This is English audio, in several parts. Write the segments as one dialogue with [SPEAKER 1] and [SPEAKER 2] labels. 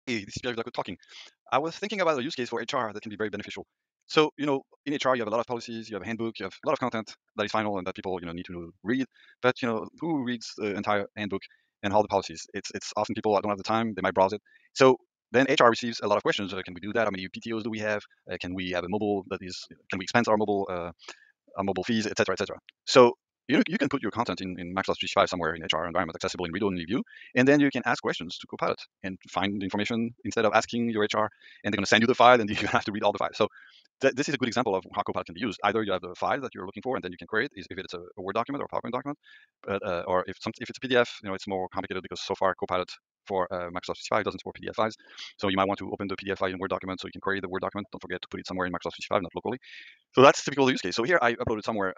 [SPEAKER 1] Hey, this is Pierre talking. I was thinking about a use case for HR that can be very beneficial. So, in HR, you have a lot of policies, you have a handbook, you have a lot of content that is final and that people, need to read. But, who reads the entire handbook and all the policies? It's often people that don't have the time, they might browse it. So then HR receives a lot of questions. Can we do that? How many PTOs do we have? Can we have a mobile can we expense our mobile fees, etc., etc. So you can put your content in Microsoft 365 somewhere in HR environment, accessible in read-only view, and then you can ask questions to Copilot and find the information instead of asking your HR, and they're going to send you the file, and you have to read all the files. So this is a good example of how Copilot can be used. Either you have the file that you're looking for, and then you can query it, if it's a Word document or a PowerPoint document, but or if it's a PDF, it's more complicated because so far Copilot for Microsoft 365 doesn't support PDF files. So you might want to open the PDF file in Word document so you can query the Word document. Don't forget to put it somewhere in Microsoft 365, not locally. So that's a typical use case. So here I uploaded somewhere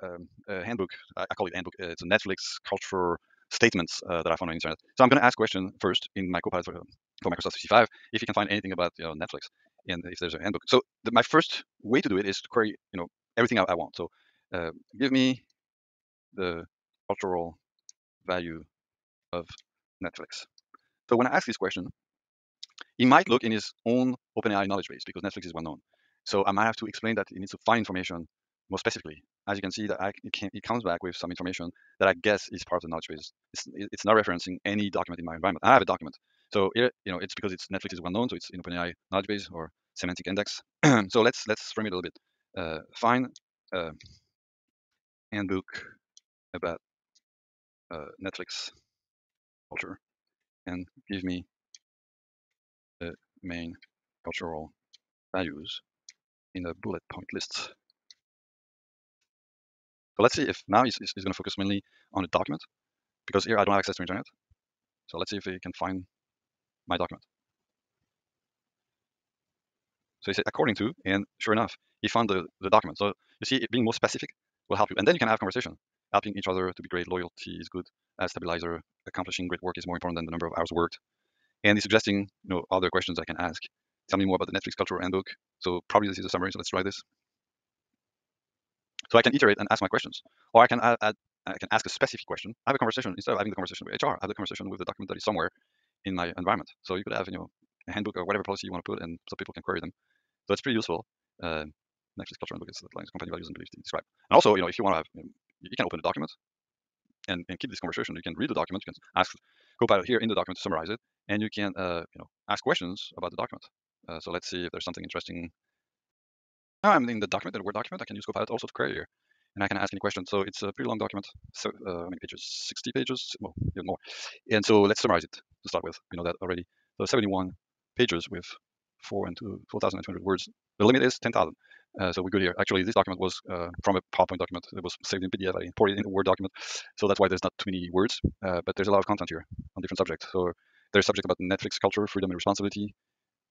[SPEAKER 1] a handbook. I call it handbook. It's a Netflix culture statements that I found on the internet. So I'm going to ask a question first in my Copilot for Microsoft 365 if you can find anything about Netflix and if there's a handbook. So my first way to do it is to query everything I want. So give me the cultural value of Netflix. So when I ask this question, he might look in his own OpenAI knowledge base because Netflix is well known. So I might have to explain that he needs to find information more specifically. As you can see, that it comes back with some information that I guess is part of the knowledge base. It's not referencing any document in my environment. I have a document. So here, it's because Netflix is well known, so it's in OpenAI knowledge base or semantic index. So let's frame it a little bit. Find a handbook about Netflix culture and give me the main cultural values in a bullet point list. So let's see if now he's going to focus mainly on the document because here I don't have access to internet. So let's see if he can find my document. So he said according to, and sure enough, he found the document. So you see, being more specific will help you. And then you can have conversation, helping each other to be great. Loyalty is good as stabilizer. Accomplishing great work is more important than the number of hours worked. And he's suggesting, other questions I can ask. Tell me more about the Netflix cultural handbook. So probably this is a summary. So let's try this. So I can iterate and ask my questions, or I can ask a specific question. I have a conversation instead of having the conversation with HR. I have the conversation with the document that is somewhere in my environment. So you could have a handbook or whatever policy you want to put, and so people can query them. So it's pretty useful. Netflix culture handbook is the lines, company values and beliefs to describe. And also, if you want to have, you can open the document and keep this conversation. You can read the document. You can ask Copilot here in the document to summarize it, and you can ask questions about the document. So let's see if there's something interesting. Now I'm in the document, the Word document. I can use Copilot also to query here, and I can ask any question. So it's a pretty long document. So how many pages? 60 pages? Well, even more. And so let's summarize it to start with. We know that already. So 71 pages with 4,200 words. The limit is 10,000. So we're good here. Actually, this document was from a PowerPoint document. It was saved in PDF. I imported it in a Word document. So that's why there's not too many words. But there's a lot of content here on different subjects. So there's subject about Netflix culture, freedom and responsibility,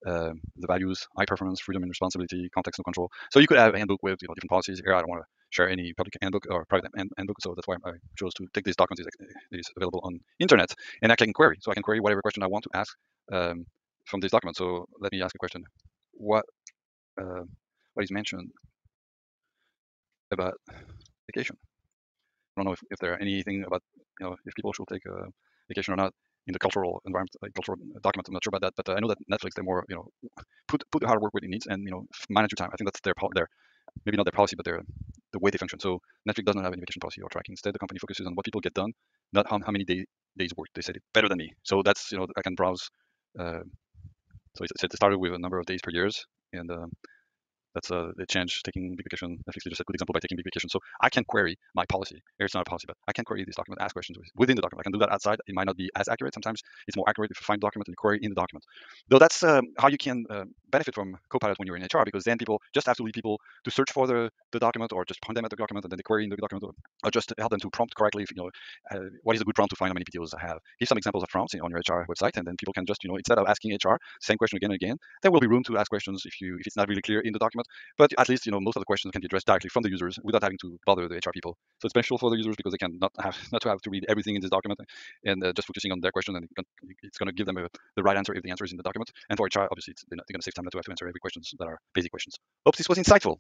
[SPEAKER 1] the values, high performance, freedom and responsibility, context and control. So you could have a handbook with different policies. Here I don't want to share any public handbook or private handbook, so that's why I chose to take this document. It is available on internet, and I can query. So I can query whatever question I want to ask from this document. So let me ask a question: What uh, what is mentioned about vacation? I don't know if there are anything about if people should take a vacation or not in the cultural environment, like cultural document. I'm not sure about that, but I know that Netflix they're more put the hard work where it needs and manage your time. I think that's their maybe not their policy, but the way they function. So Netflix doesn't have any vacation policy or tracking. Instead, the company focuses on what people get done, not how many days worked. They said it better than me. So that's I can browse. Uh, so it said it started with a number of days per years, and that's the change taking big vacation. Netflix just a good example by taking big vacation. So I can query my policy. It's not a policy, but I can query this document, ask questions within the document. I can do that outside. It might not be as accurate. Sometimes it's more accurate if you find the document and you query in the document. Though that's how you can benefit from Copilot when you're in HR, because then people just have to lead people to search for the document or just point them at the document and then they query in the document or just help them to prompt correctly. If, what is a good prompt to find how many PTOs I have. Give some examples of prompts on your HR website, and then people can just instead of asking HR same question again and again, there will be room to ask questions if it's not really clear in the document. But at least most of the questions can be addressed directly from the users without having to bother the HR people. So it's beneficial for the users because they can not to have to read everything in this document and just focusing on their question, and it's going to give them the right answer if the answer is in the document. And for HR, obviously, they're going to save time not to have to answer every questions that are basic questions. Hope this was insightful.